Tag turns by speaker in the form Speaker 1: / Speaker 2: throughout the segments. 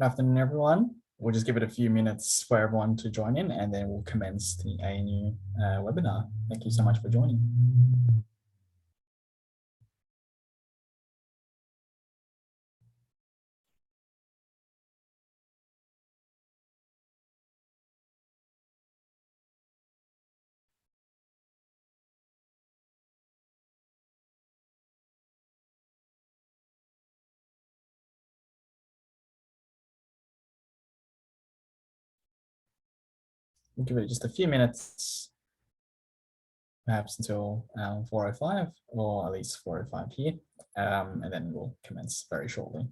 Speaker 1: Good afternoon, everyone. We'll just give it a few minutes for everyone to join in, and then we'll commence the ANU webinar. Thank you so much for joining. We'll give it just a few minutes, perhaps until 4:05 or at least 4:05 here, and then we'll commence very shortly.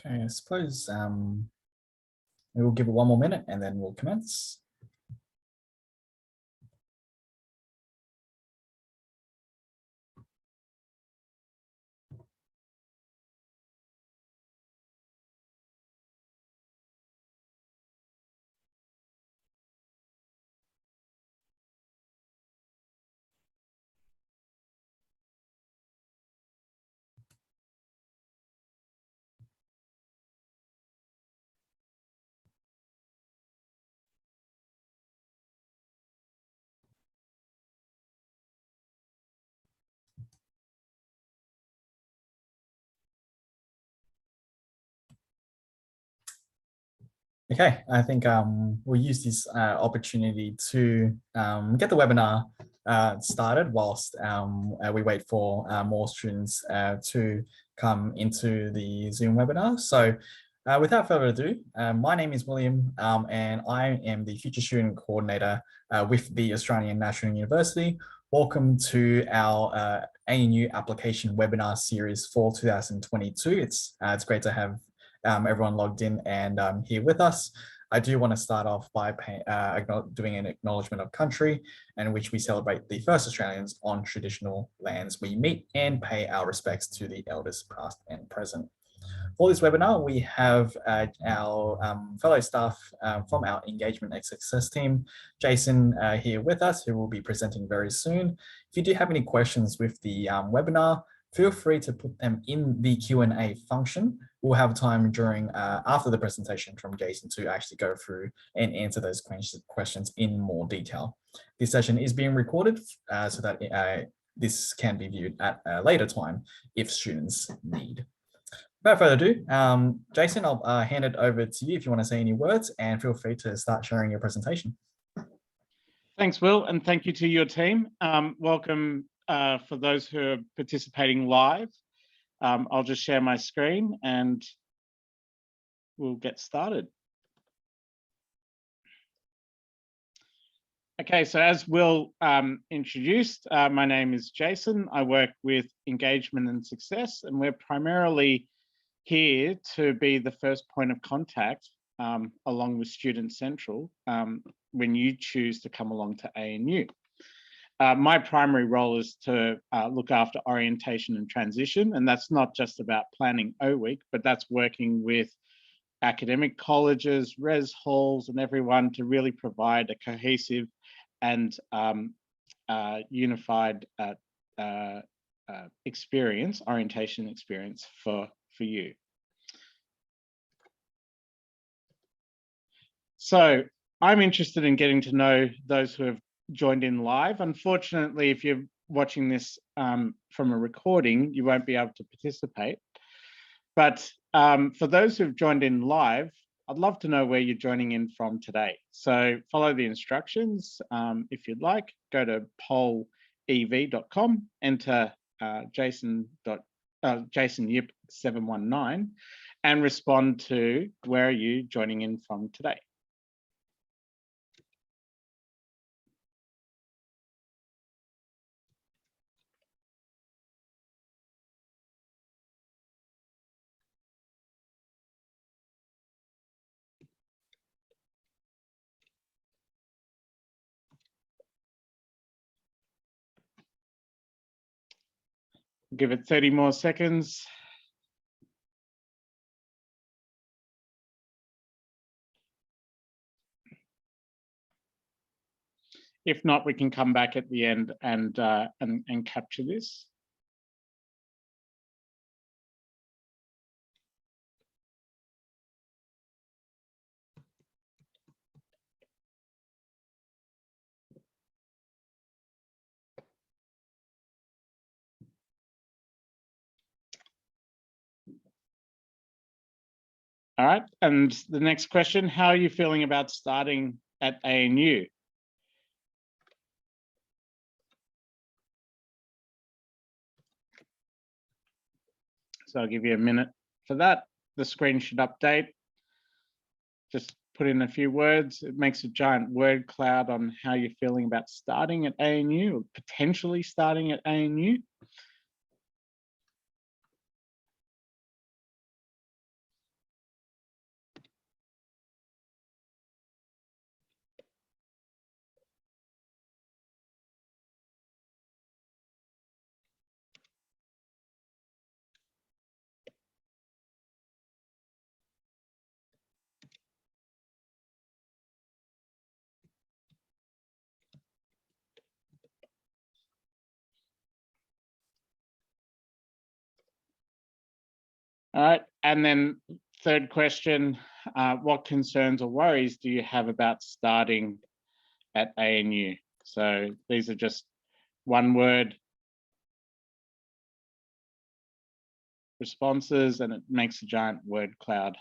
Speaker 1: Okay, I suppose we'll give it one more minute and then we'll commence. Okay, I think we'll use this opportunity to get the webinar started whilst we wait for more students to come into the Zoom webinar. So without further ado, my name is William and I am the Future Student Coordinator with the Australian National University. Welcome to our ANU application webinar series for 2022. It's great to have everyone logged in and here with us. I do want to start off by doing an acknowledgement of country in which we celebrate the first Australians on traditional lands we meet and pay our respects to the elders past and present. For this webinar, we have our fellow staff from our Engagement and Success team, Jason here with us, who will be presenting very soon. If you do have any questions with the webinar, feel free to put them in the Q&A function. We'll have time during after the presentation from Jason to actually go through and answer those questions in more detail. This session is being recorded so that this can be viewed at a later time if students need. Without further ado, Jason, I'll hand it over to you if you want to say any words, and feel free to start sharing your presentation.
Speaker 2: Thanks, Will, and thank you to your team. Welcome for those who are participating live. I'll just share my screen and we'll get started. Okay, so as Will introduced, my name is Jason. I work with Engagement and Success, and we're primarily here to be the first point of contact along with Student Central when you choose to come along to ANU. My primary role is to look after orientation and transition, and that's not just about planning O Week, but that's working with academic colleges, res halls, and everyone to really provide a cohesive and unified experience, orientation experience for you. So I'm interested in getting to know those who have joined in live. Unfortunately, if you're watching this from a recording, you won't be able to participate. But for those who've joined in live, I'd love to know where you're joining in from today. So follow the instructions. If you'd like, go to pollev.com, enter Jason Yip 719, and respond to where are you joining in from today. Give it 30 more seconds. If not, we can come back at the end and capture this. All right, and the next question, how are you feeling about starting at ANU? So I'll give you a minute for that. The screen should update. Just put in a few words. It makes a giant word cloud on how you're feeling about starting at ANU or potentially starting at ANU. All right, and then third question, what concerns or worries do you have about starting at ANU? So these are just one word responses and it makes a giant word cloud.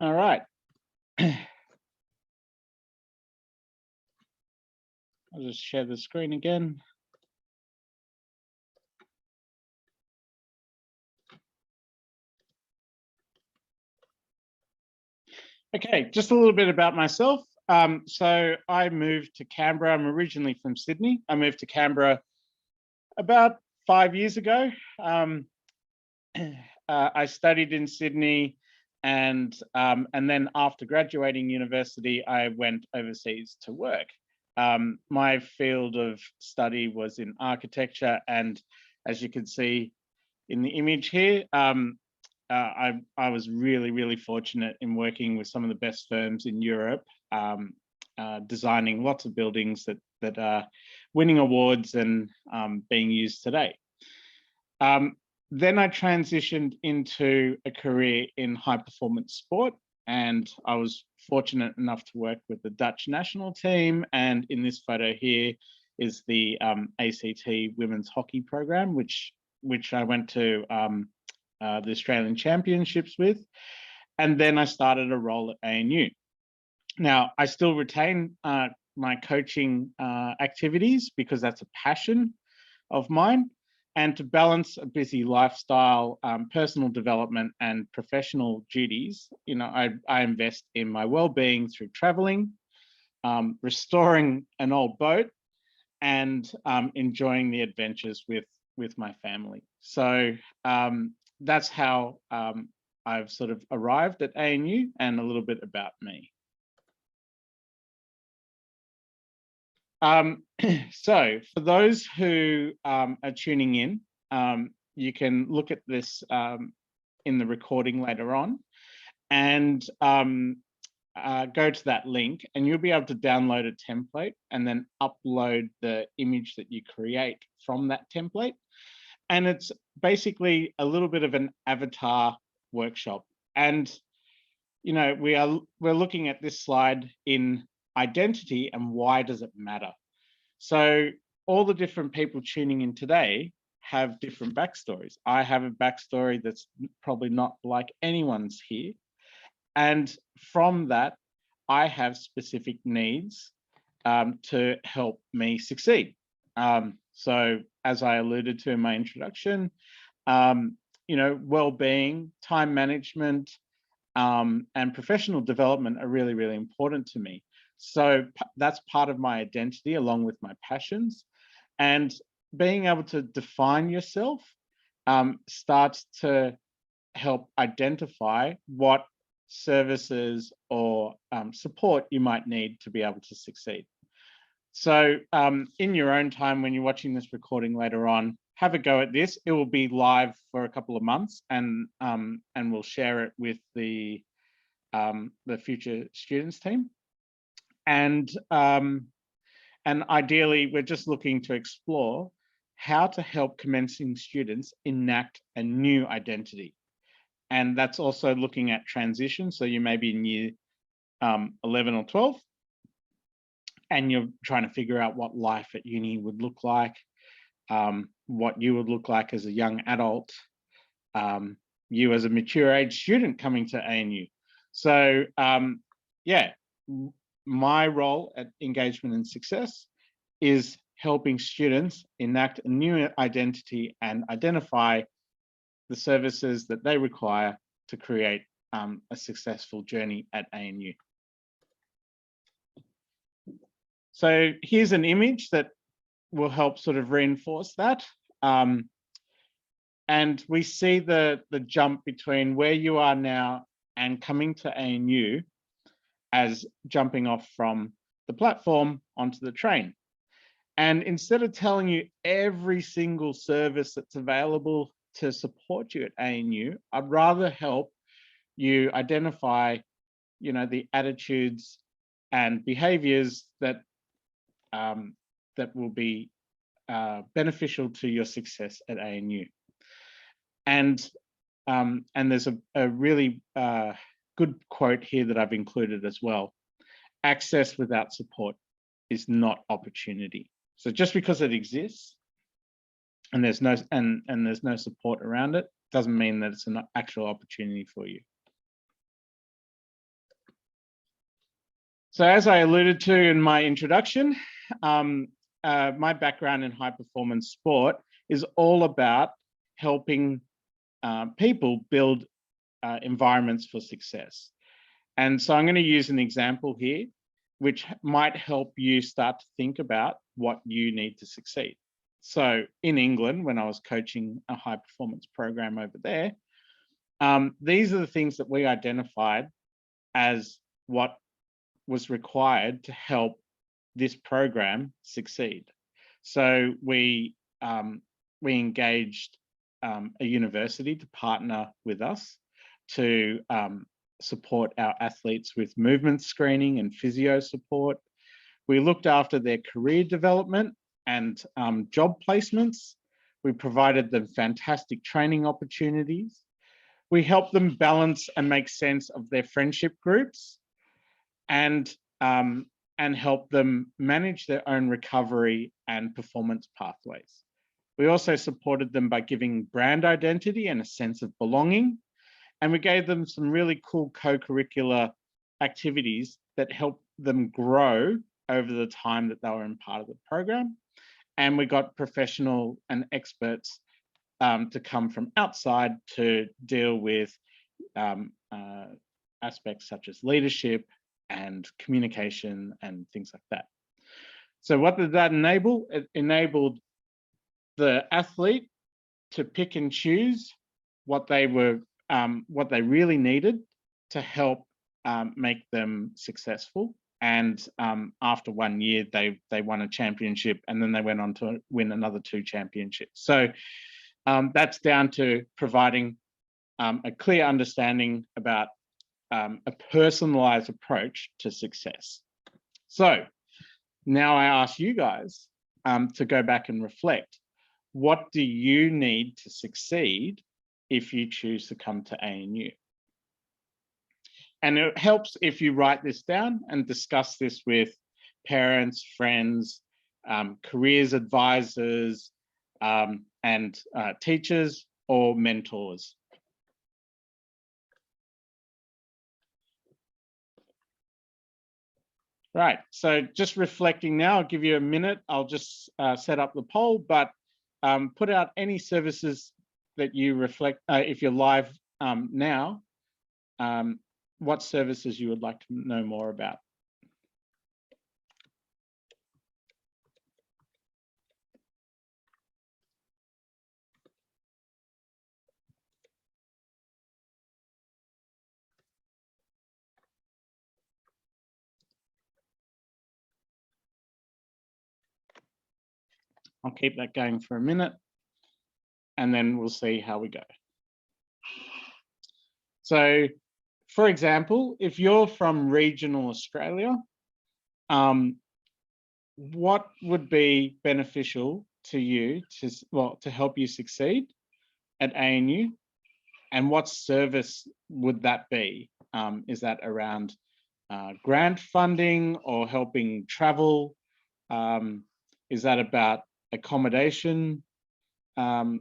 Speaker 2: All right. I'll just share the screen again. Okay, just a little bit about myself. So I moved to Canberra. I'm originally from Sydney. I moved to Canberra about 5 years ago. I studied in Sydney, and then after graduating university, I went overseas to work. My field of study was in architecture, and as you can see in the image here, I was really fortunate in working with some of the best firms in Europe, designing lots of buildings that are winning awards and being used today. Then I transitioned into a career in high performance sport, and I was fortunate enough to work with the Dutch national team. And in this photo here is the ACT women's hockey program, which I went to the Australian Championships with. And then I started a role at ANU. Now, I still retain my coaching activities because that's a passion of mine. And to balance a busy lifestyle, personal development and professional duties, you know, I invest in my well-being through traveling, restoring an old boat, and enjoying the adventures with my family. So that's how I've sort of arrived at ANU, and a little bit about me. So for those who are tuning in, you can look at this in the recording later on, and go to that link and you'll be able to download a template and then upload the image that you create from that template. And it's basically a little bit of an avatar workshop. And we're looking at this slide in identity and why does it matter? So all the different people tuning in today have different backstories. I have a backstory that's probably not like anyone's here. And from that, I have specific needs to help me succeed. So as I alluded to in my introduction, well-being, time management, and professional development are really, really important to me. So that's part of my identity along with my passions. And being able to define yourself starts to help identify what services or support you might need to be able to succeed. So in your own time, when you're watching this recording later on, have a go at this. It will be live for a couple of months, and we'll share it with the future students team. And ideally, we're just looking to explore how to help commencing students enact a new identity. And that's also looking at transition. So you may be in year 11 or 12, and you're trying to figure out what life at uni would look like, what you would look like as a young adult, you as a mature age student coming to ANU. So yeah, my role at Engagement and Success is helping students enact a new identity and identify the services that they require to create a successful journey at ANU. So here's an image that will help sort of reinforce that. And we see the jump between where you are now and coming to ANU as jumping off from the platform onto the train. And instead of telling you every single service that's available to support you at ANU, I'd rather help you identify, the attitudes and behaviors that that will be beneficial to your success at ANU. And there's a really good quote here that I've included as well. Access without support is not opportunity. So just because it exists and there's no support around it, doesn't mean that it's an actual opportunity for you. So as I alluded to in my introduction, my background in high performance sport is all about helping people build environments for success. And so I'm going to use an example here, which might help you start to think about what you need to succeed. So in England, when I was coaching a high performance program over there, these are the things that we identified as what was required to help this program succeed. So we engaged a university to partner with us to support our athletes with movement screening and physio support. We looked after their career development and job placements. We provided them fantastic training opportunities. We helped them balance and make sense of their friendship groups and help them manage their own recovery and performance pathways. We also supported them by giving brand identity and a sense of belonging. And we gave them some really cool co-curricular activities that helped them grow over the time that they were in part of the program. And we got professional and experts to come from outside to deal with aspects such as leadership and communication and things like that. So what did that enable? It enabled the athlete to pick and choose what they really needed to help make them successful. And after 1 year, they won a championship, and then they went on to win another 2 championships. So that's down to providing a clear understanding about a personalized approach to success. So now I ask you guys to go back and reflect. What do you need to succeed if you choose to come to ANU? And it helps if you write this down and discuss this with parents, friends, careers advisors, and teachers or mentors. Right, so just reflecting now, I'll give you a minute. I'll just set up the poll, but put out any services that you reflect, if you're live now, what services you would like to know more about. I'll keep that going for a minute and then we'll see how we go. So, for example, if you're from regional Australia, what would be beneficial to you to help you succeed at ANU, and what service would that be? Is that around grant funding or helping travel? Is that about accommodation,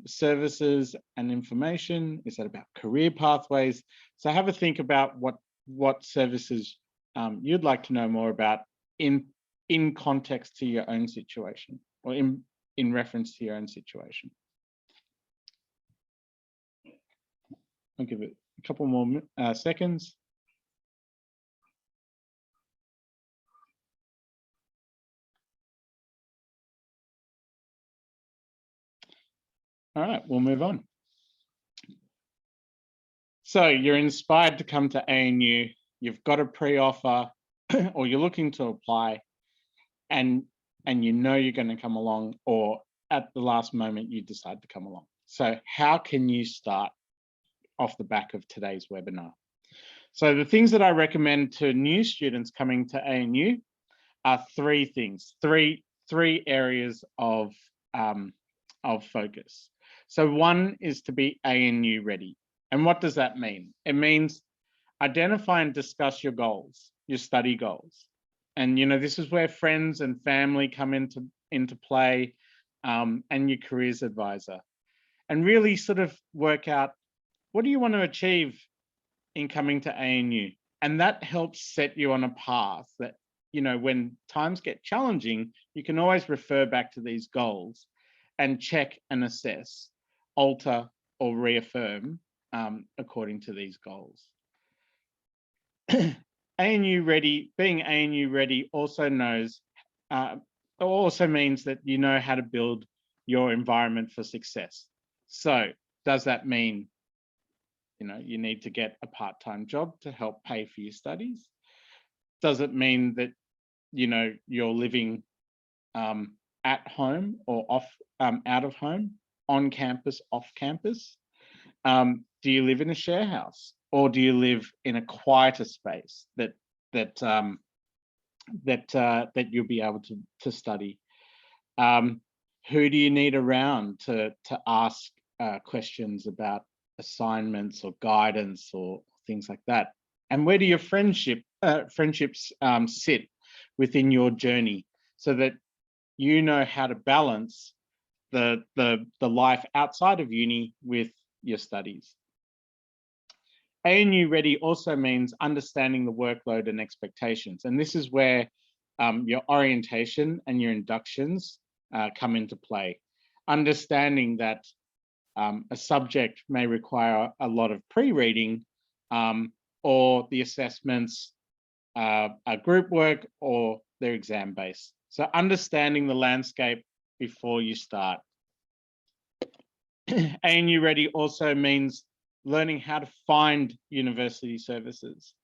Speaker 2: services and information? Is that about career pathways? So have a think about what services you'd like to know more about in context to your own situation, or in reference to your own situation. I'll give it a couple more seconds. All right, we'll move on. So you're inspired to come to ANU, you've got a pre-offer or you're looking to apply, and you know you're going to come along, or at the last moment you decide to come along. So how can you start off the back of today's webinar? So the things that I recommend to new students coming to ANU are three things, three areas of focus. So one is to be ANU ready. And what does that mean? It means identify and discuss your goals, your study goals. And this is where friends and family come into play, and your careers advisor. And really sort of work out, what do you want to achieve in coming to ANU? And that helps set you on a path that, when times get challenging, you can always refer back to these goals and check and assess, alter or reaffirm according to these goals. ANU ready, being ANU ready also means that you know how to build your environment for success. So does that mean you need to get a part-time job to help pay for your studies? Does it mean that you're living at home or out of home, on campus, off campus? Do you live in a share house, or do you live in a quieter space that you'll be able to study? Who do you need around to ask questions about assignments or guidance or things like that? And where do your friendships sit within your journey, so that you know how to balance the life outside of uni with your studies? ANU ready also means understanding the workload and expectations. And this is where your orientation and your inductions come into play. Understanding that a subject may require a lot of pre-reading, or the assessments are group work or they're exam-based. So understanding the landscape before you start. ANU ready also means learning how to find university services,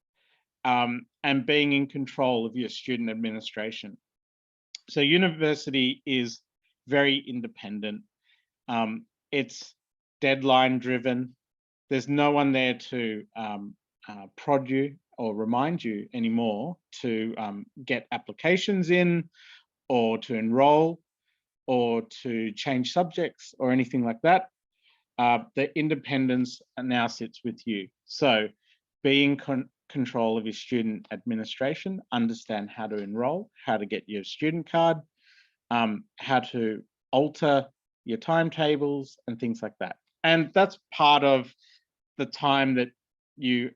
Speaker 2: and being in control of your student administration. So university is very independent. It's deadline driven. There's no one there to prod you or remind you anymore to get applications in, or to enroll, or to change subjects or anything like that. The independence now sits with you. So be control of your student administration, understand how to enroll, how to get your student card, how to alter your timetables and things like that. And that's part of the time that you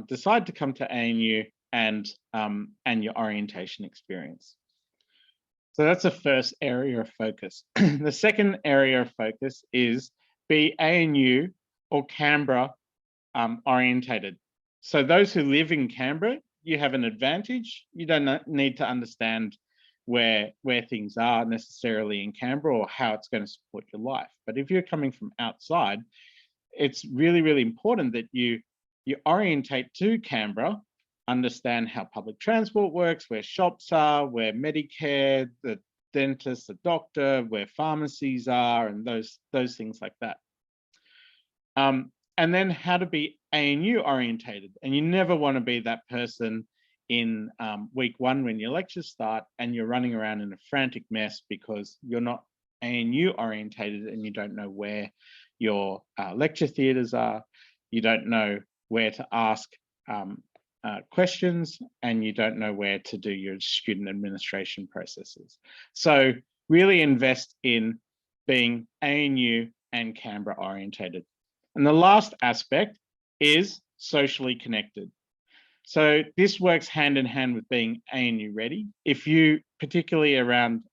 Speaker 2: decide to come to ANU and your orientation experience. So that's the first area of focus. The second area of focus is be ANU or Canberra orientated. So those who live in Canberra, you have an advantage. You don't need to understand where things are necessarily in Canberra or how it's going to support your life. But if you're coming from outside, it's really, really important that you orientate to Canberra, understand how public transport works, where shops are, where Medicare, the dentist, the doctor, where pharmacies are, and those things like that. And then how to be ANU orientated. And you never want to be that person in week one when your lectures start and you're running around in a frantic mess because you're not ANU orientated and you don't know where your lecture theatres are, you don't know where to ask questions, and you don't know where to do your student administration processes. So really invest in being ANU and Canberra orientated. And the last aspect is socially connected. So this works hand in hand with being ANU ready, if you particularly around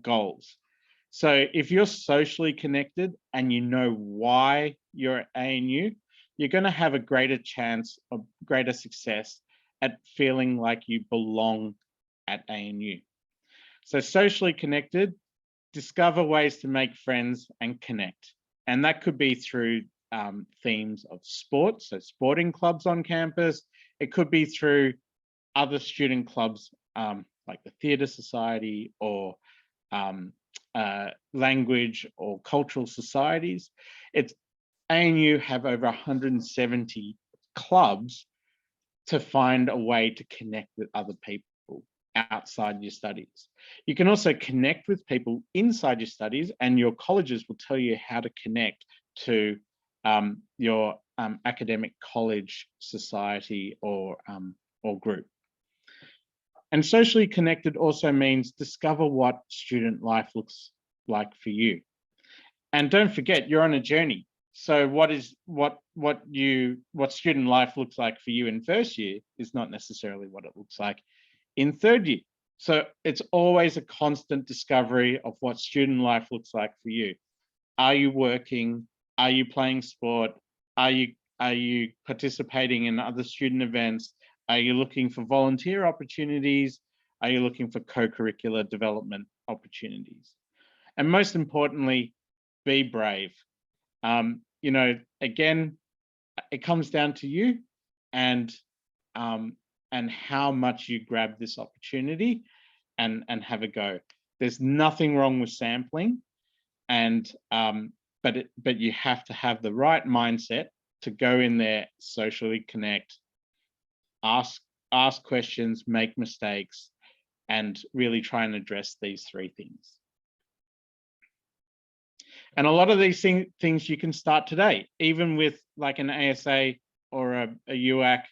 Speaker 2: goals. So if you're socially connected and you know why you're at ANU, you're going to have a greater chance of greater success at feeling like you belong at ANU. So socially connected, discover ways to make friends and connect. And that could be through themes of sports, so sporting clubs on campus. It could be through other student clubs like the Theatre Society or language or cultural societies. It's ANU have over 170 clubs to find a way to connect with other people outside your studies. You can also connect with people inside your studies, and your colleges will tell you how to connect to your academic college society or group. And socially connected also means discover what student life looks like for you. And don't forget, you're on a journey. So what student life looks like for you in first year is not necessarily what it looks like in third year. So it's always a constant discovery of what student life looks like for you. Are you working? Are you playing sport? Are you participating in other student events? Are you looking for volunteer opportunities? Are you looking for co-curricular development opportunities? And most importantly, be brave. You know, again, it comes down to you and how much you grab this opportunity and have a go. There's nothing wrong with sampling, and but you have to have the right mindset to go in there, socially connect, ask questions, make mistakes, and really try and address these three things. And a lot of these things you can start today, even with like an ASA or a UAC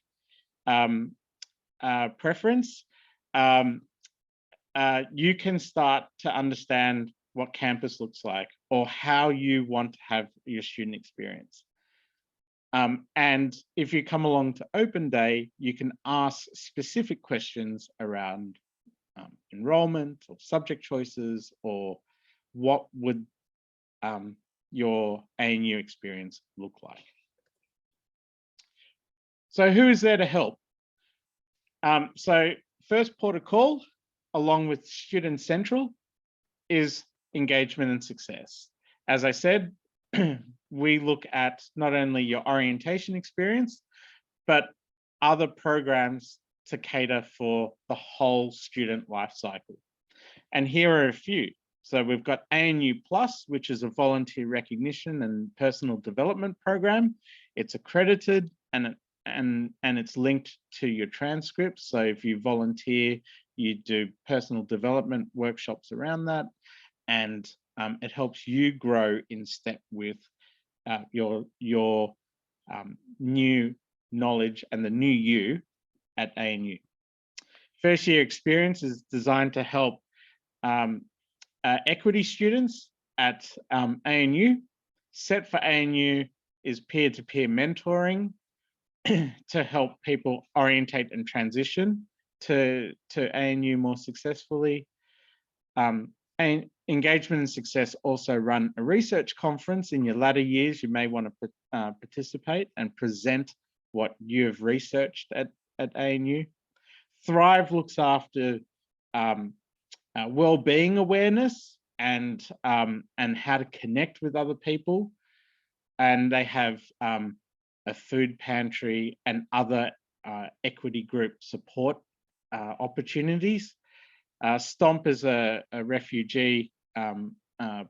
Speaker 2: preference. You can start to understand what campus looks like or how you want to have your student experience. And if you come along to open day, you can ask specific questions around enrollment or subject choices, or what would your ANU experience look like. So who is there to help? So first port of call, along with Student Central, is engagement and success. As I said, we look at not only your orientation experience, but other programs to cater for the whole student life cycle. And here are a few. So we've got ANU Plus, which is a volunteer recognition and personal development program. It's accredited and it's linked to your transcripts. So if you volunteer, you do personal development workshops around that, and it helps you grow in step with your new knowledge, and the new you at ANU. First year experience is designed to help equity students at ANU. Set for ANU is peer-to-peer mentoring to help people orientate and transition to ANU more successfully. And Engagement and Success also run a research conference. In your latter years, you may want to participate and present what you have researched at ANU. Thrive looks after well-being awareness and how to connect with other people. And they have a food pantry and other equity group support opportunities. STOMP is a refugee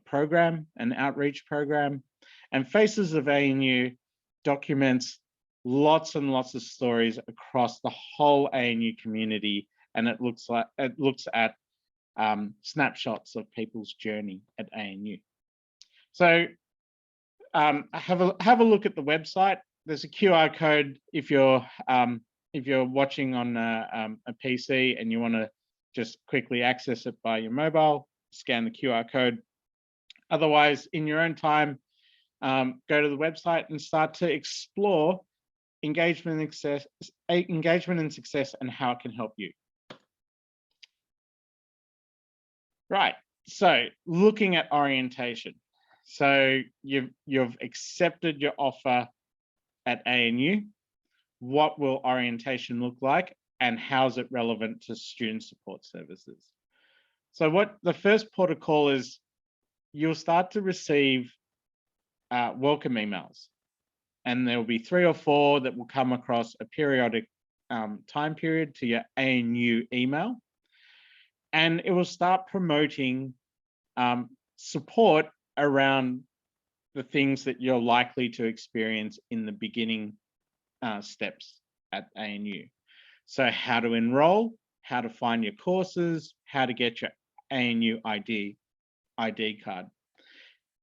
Speaker 2: program, an outreach program, and Faces of ANU documents lots and lots of stories across the whole ANU community, and it looks at snapshots of people's journey at ANU. So have a look at the website. There's a QR code if you're watching on a PC and you want to just quickly access it by your mobile, scan the QR code. Otherwise, in your own time, go to the website and start to explore engagement and success and how it can help you. Right, so looking at orientation. So you've accepted your offer at ANU. What will orientation look like, and how is it relevant to student support services? So what the first protocol is, you'll start to receive welcome emails, and there will be 3 or 4 that will come across a periodic time period to your ANU email, and it will start promoting support around the things that you're likely to experience in the beginning steps at ANU. So how to enroll, how to find your courses, how to get your ANU ID card.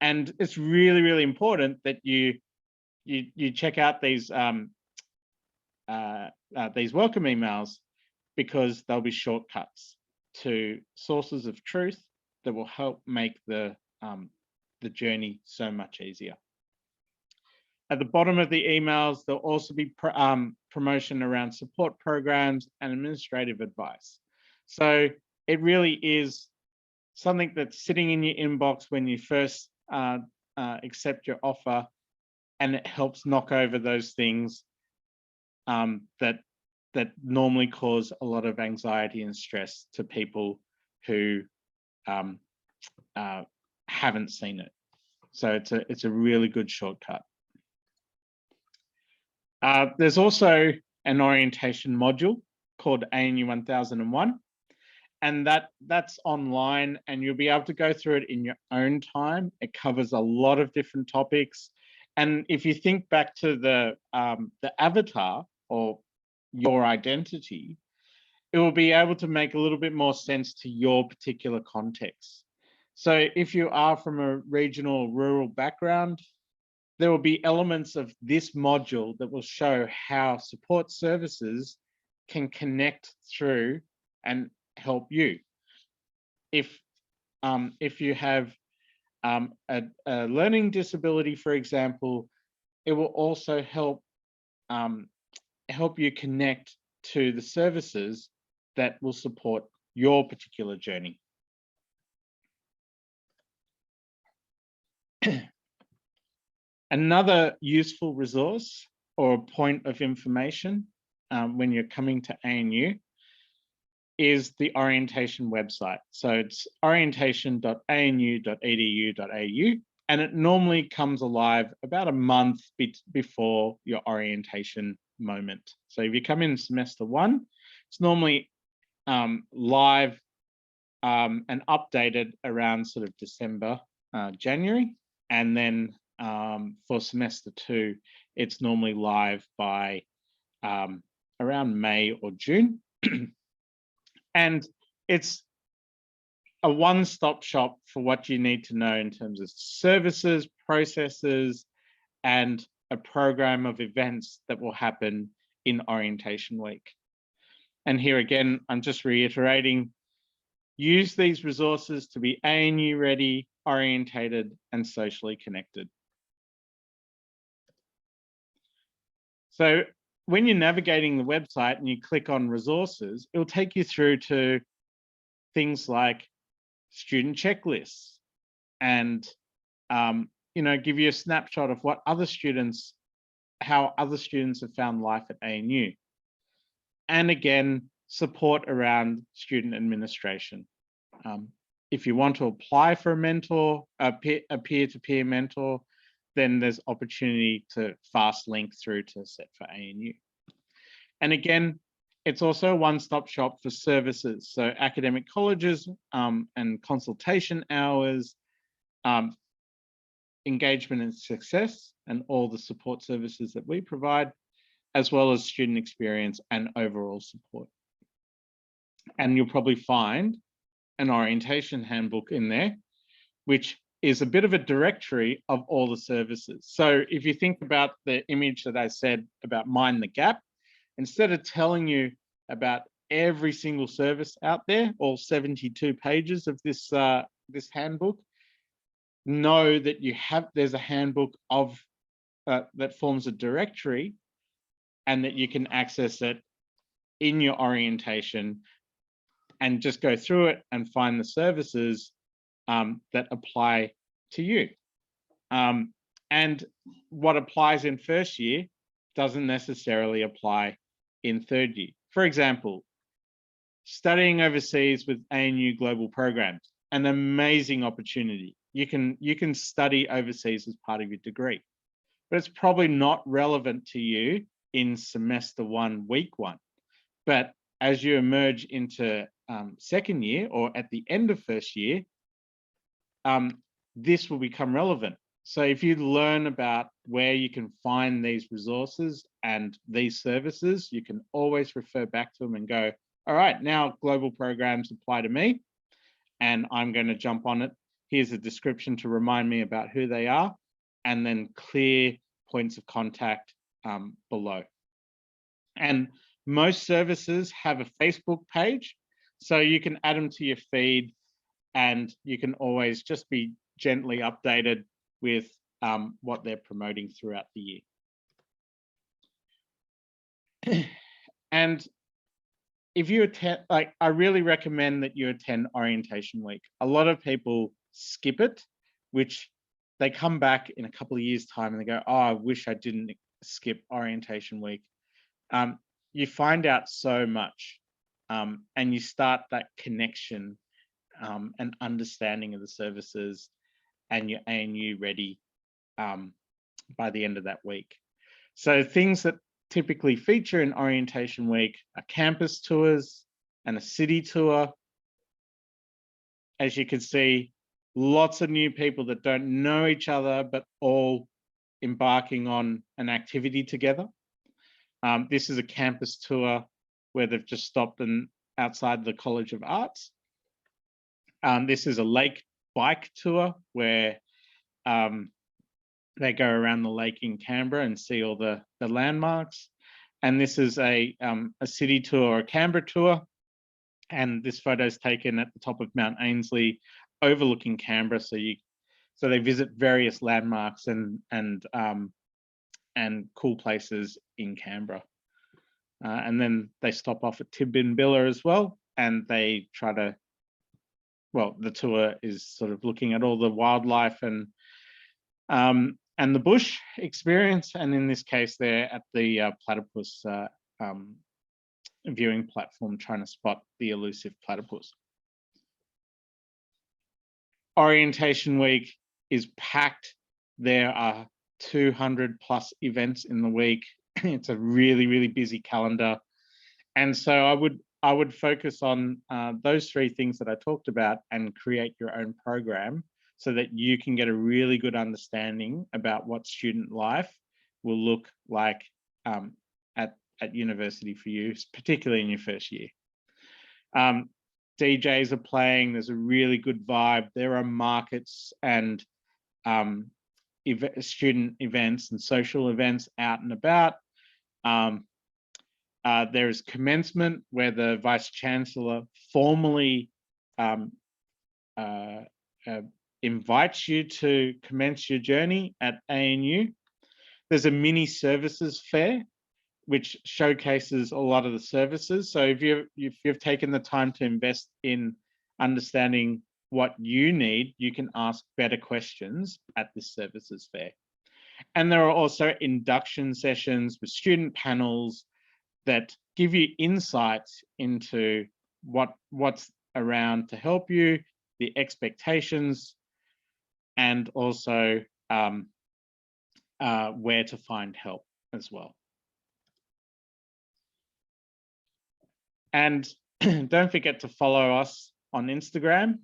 Speaker 2: And it's really, really important that you check out these welcome emails, because they'll be shortcuts to sources of truth that will help make the journey so much easier. At the bottom of the emails, there'll also be promotion around support programs and administrative advice. So it really is something that's sitting in your inbox when you first accept your offer, and it helps knock over those things that normally cause a lot of anxiety and stress to people who haven't seen it. So it's a really good shortcut. There's also an orientation module called ANU 1001, and that's online, and you'll be able to go through it in your own time. It covers a lot of different topics, and if you think back to the avatar or your identity, it will be able to make a little bit more sense to your particular context. So if you are from a regional rural background, there will be elements of this module that will show how support services can connect through and help you. If you have a learning disability, for example, it will also help you connect to the services that will support your particular journey. Another useful resource or point of information when you're coming to ANU is the orientation website. So it's orientation.anu.edu.au, and it normally comes alive about a month before your orientation moment. So if you come in semester 1, it's normally live and updated around sort of December, January, and then for semester 2, it's normally live by around May or June. And it's a one-stop shop for what you need to know in terms of services, processes, and a program of events that will happen in orientation week. And here again, I'm just reiterating, use these resources to be ANU ready, orientated, and socially connected. So when you're navigating the website and you click on resources, it'll take you through to things like student checklists and give you a snapshot of what other students, how other students have found life at ANU. And again, support around student administration. If you want to apply for a mentor, a peer-to-peer mentor, then there's opportunity to fast link through to Set for ANU. And again, it's also a one-stop shop for services. So academic colleges and consultation hours, engagement and success, and all the support services that we provide, as well as student experience and overall support. And you'll probably find an orientation handbook in there, which is a bit of a directory of all the services. So if you think about the image that I said about Mind the Gap, instead of telling you about every single service out there, all 72 pages of this handbook, know that there's a handbook of that forms a directory, and that you can access it in your orientation and just go through it and find the services that apply to you. And what applies in first year doesn't necessarily apply in third year. For example, studying overseas with ANU global programs, an amazing opportunity. You can study overseas as part of your degree, but it's probably not relevant to you in semester 1, week 1. But as you emerge into second year or at the end of first year, this will become relevant. So if you learn about where you can find these resources and these services, you can always refer back to them and go, all right, now global programs apply to me, and I'm going to jump on it. Here's a description to remind me about who they are, and then clear points of contact below. And most services have a Facebook page, so you can add them to your feed, and you can always just be gently updated with what they're promoting throughout the year. And if you attend, I really recommend that you attend orientation week. A lot of people skip it, which they come back in a couple of years' time and they go, oh, I wish I didn't skip orientation week. You find out so much, and you start that connection and understanding of the services, and you're ANU ready by the end of that week. So things that typically feature in orientation week are campus tours and a city tour. As you can see, lots of new people that don't know each other, but all embarking on an activity together. This is a campus tour where they've just stopped outside the College of Arts. This is a lake bike tour where they go around the lake in Canberra and see all the landmarks. And this is a city tour or a Canberra tour. And this photo is taken at the top of Mount Ainslie, overlooking Canberra. So they visit various landmarks and cool places in Canberra. And then they stop off at Tidbinbilla as well, and they try to, well, the tour is sort of looking at all the wildlife and the bush experience. And in this case, they're at the platypus viewing platform, trying to spot the elusive platypus. Orientation week is packed. There are 200+ events in the week. It's a really, really busy calendar. And so I would focus on those 3 things that I talked about and create your own program so that you can get a really good understanding about what student life will look like at university for you, particularly in your first year. DJs are playing, there's a really good vibe. There are markets and student events and social events out and about. There is commencement, where the Vice Chancellor formally invites you to commence your journey at ANU. There's a mini services fair, which showcases a lot of the services. So if you've taken the time to invest in understanding what you need, you can ask better questions at this services fair. And there are also induction sessions with student panels that give you insights into what's around to help you, the expectations, and also where to find help as well. And don't forget to follow us on Instagram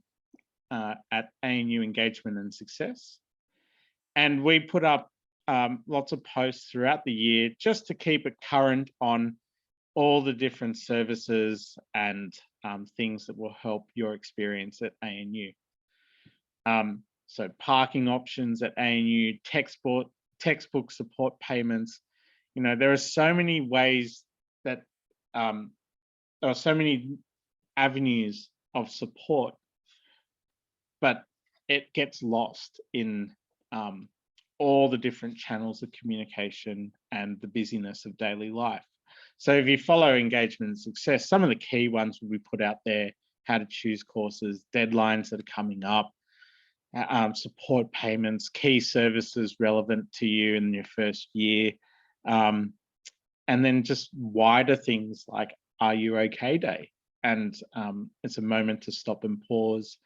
Speaker 2: at ANU Engagement and Success. And we put up lots of posts throughout the year just to keep it current on all the different services and things that will help your experience at ANU. So parking options at ANU, textbook support payments. You know, there are so many ways that there are so many avenues of support, but it gets lost in all the different channels of communication and the busyness of daily life. So if you follow engagement and success, some of the key ones will be put out there: how to choose courses, deadlines that are coming up, support payments, key services relevant to you in your first year, and then just wider things like Are You Okay Day? And it's a moment to stop and pause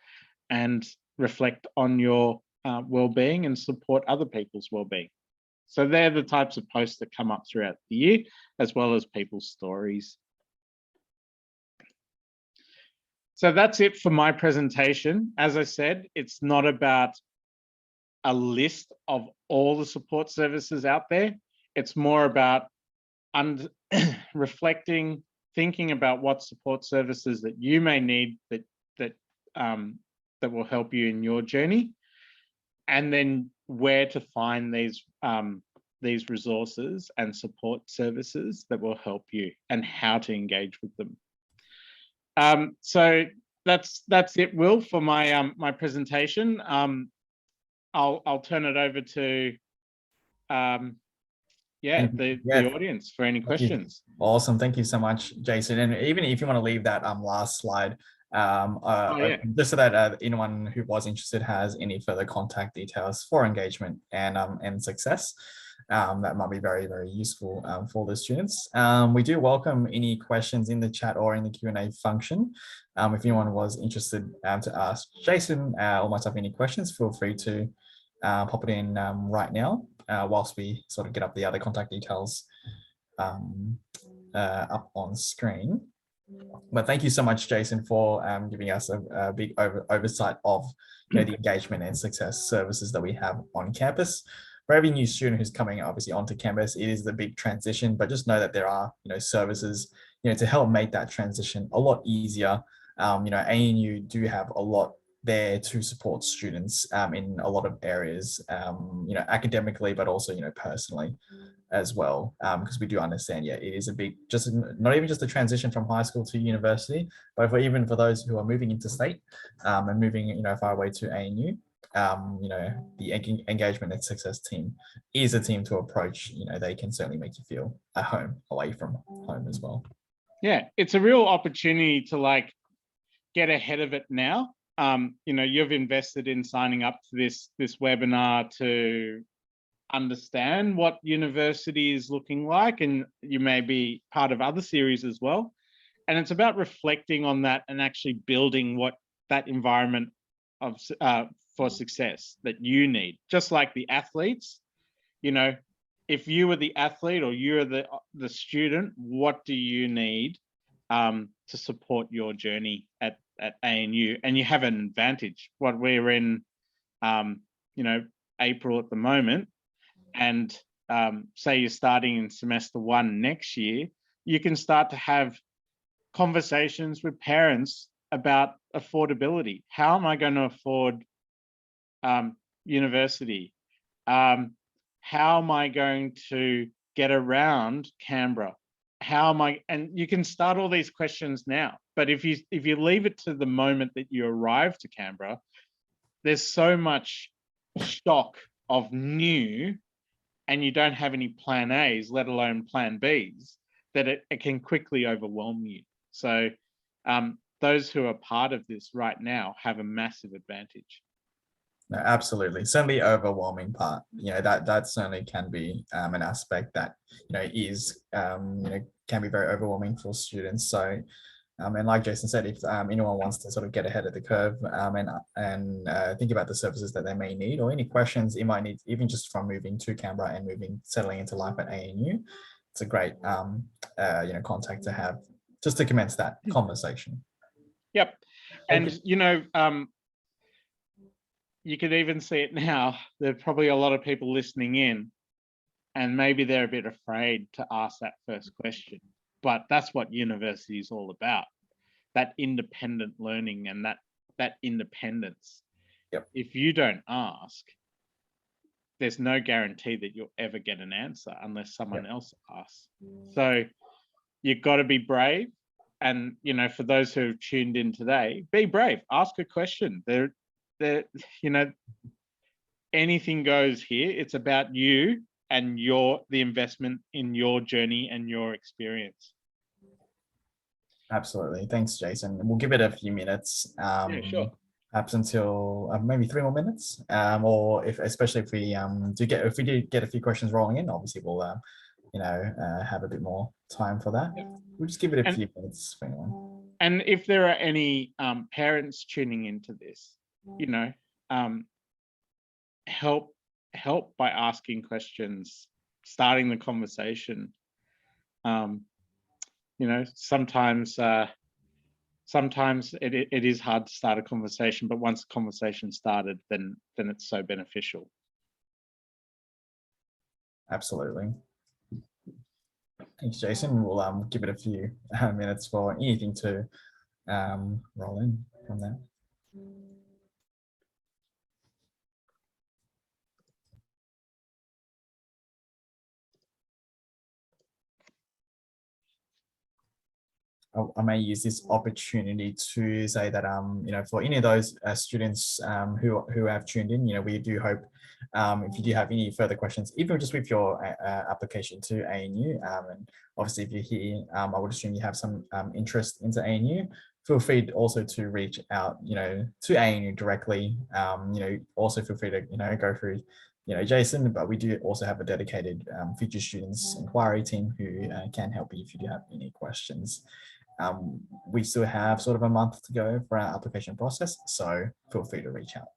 Speaker 2: and reflect on your well-being and support other people's well-being. So they're the types of posts that come up throughout the year, as well as people's stories. So that's it for my presentation. As I said, it's not about a list of all the support services out there. It's more about reflecting, thinking about what support services that you may need that will help you in your journey, and then where to find these resources and support services that will help you, and how to engage with them. So that's it, Will, for my my presentation. I'll turn it over to the audience for any questions.
Speaker 1: Awesome, thank you so much, Jason. And even if you want to leave that last slide just so that anyone who was interested has any further contact details for engagement and success. That might be very, very useful for the students. We do welcome any questions in the chat or in the Q&A function. If anyone was interested to ask Jason or myself any questions, feel free to pop it in right now whilst we sort of get up the other contact details up on screen. But thank you so much, Jason, for giving us a big oversight of the engagement and success services that we have on campus. For every new student who's coming obviously onto campus, it is the big transition, but just know that there are services to help make that transition a lot easier. ANU do have a lot there to support students in a lot of areas, academically, but also personally as well, because we do understand, it is a big, just not even just a transition from high school to university, but even for those who are moving interstate and moving far away to ANU, the engagement and success team is a team to approach. They can certainly make you feel at home away from home as well.
Speaker 2: Yeah, it's a real opportunity to get ahead of it now. You've invested in signing up to this webinar to understand what university is looking like, and you may be part of other series as well. And it's about reflecting on that and actually building what that environment of for success that you need. Just like the athletes, if you were the athlete or you're the student, what do you need to support your journey at ANU? And you have an advantage. What we're in, April at the moment, and say you're starting in semester 1 next year, you can start to have conversations with parents about affordability. How am I going to afford university? How am I going to get around Canberra? How am I? And you can start all these questions now, but if you leave it to the moment that you arrive to Canberra, there's so much shock of new, and you don't have any plan A's, let alone plan B's, that it can quickly overwhelm you. So those who are part of this right now have a massive advantage.
Speaker 1: No, absolutely. Certainly overwhelming part, that certainly can be an aspect that, is, can be very overwhelming for students. So, and like Jason said, if anyone wants to sort of get ahead of the curve and think about the services that they may need, or any questions you might need, even just from moving to Canberra and settling into life at ANU, it's a great, contact to have just to commence that conversation.
Speaker 2: Yep. And, you could even see it now. There are probably a lot of people listening in, and maybe they're a bit afraid to ask that first question. But that's what university is all about, that independent learning and that independence.
Speaker 1: Yep.
Speaker 2: If you don't ask, there's no guarantee that you'll ever get an answer unless someone else asks. So you've got to be brave. And, for those who have tuned in today, be brave, ask a question. Anything goes here. It's about you and the investment in your journey and your experience.
Speaker 1: Absolutely. Thanks, Jason. We'll give it a few minutes.
Speaker 2: Yeah, sure.
Speaker 1: Perhaps until maybe 3 more minutes, or especially if we do get a few questions rolling in, obviously we'll have a bit more time for that. We'll just give it a few minutes for anyone.
Speaker 2: And if there are any parents tuning into this, help by asking questions, starting the conversation. Sometimes it is hard to start a conversation, but once the conversation started, then it's so beneficial.
Speaker 1: Absolutely. Thanks, Jason. We'll give it a few minutes for anything to roll in from there. I may use this opportunity to say that for any of those students who have tuned in, we do hope if you do have any further questions, even just with your application to ANU, and obviously if you're here, I would assume you have some interest into ANU. Feel free also to reach out, to ANU directly. Also feel free to go through Jason, but we do also have a dedicated future students inquiry team who can help you if you do have any questions. We still have sort of a month to go for our application process, so feel free to reach out.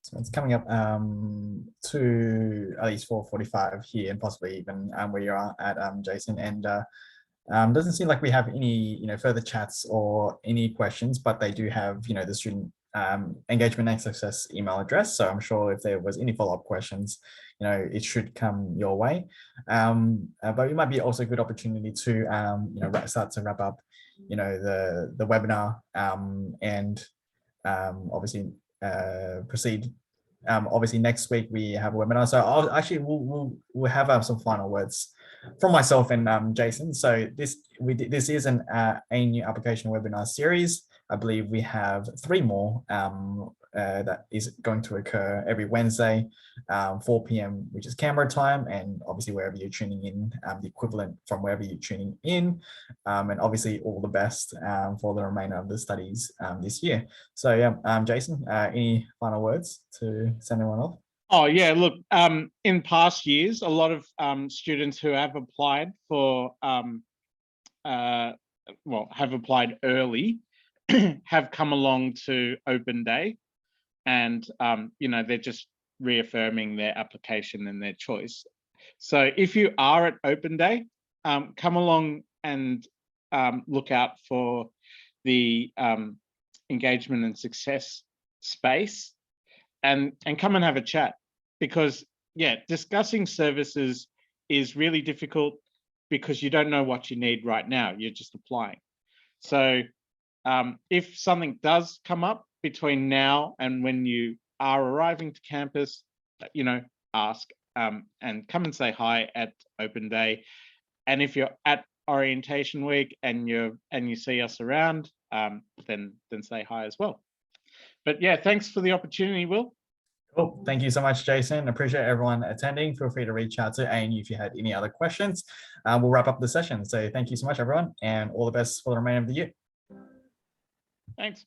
Speaker 1: So it's coming up to at least 4:45 here, and possibly even where you are at, Jason. And doesn't seem like we have any further chats or any questions, but they do have the student engagement and success email address. So I'm sure if there was any follow-up questions, it should come your way. But it might be also a good opportunity to start to wrap up the webinar and obviously proceed. Obviously next week we have a webinar, so we'll have some final words from myself and Jason. So this is an ANU application webinar series. I believe we have 3 more that is going to occur every Wednesday, 4 p.m., which is Canberra time, and obviously wherever you're tuning in, the equivalent from wherever you're tuning in, and obviously all the best for the remainder of the studies this year. So yeah, Jason, any final words to send everyone off?
Speaker 2: Oh yeah, look, in past years, a lot of students who have applied for, have applied early, have come along to open day, and they're just reaffirming their application and their choice. So if you are at open day, come along and look out for the engagement and success space, and come and have a chat, because yeah, discussing services is really difficult because you don't know what you need right now. You're just applying. So if something does come up between now and when you are arriving to campus, ask, and come and say hi at open day. And if you're at orientation week and you see us around, then say hi as well. But yeah, thanks for the opportunity, Will.
Speaker 1: Cool. Thank you so much, Jason. Appreciate everyone attending. Feel free to reach out to ANU if you had any other questions. We'll wrap up the session. So thank you so much, everyone, and all the best for the remainder of the year.
Speaker 2: Thanks.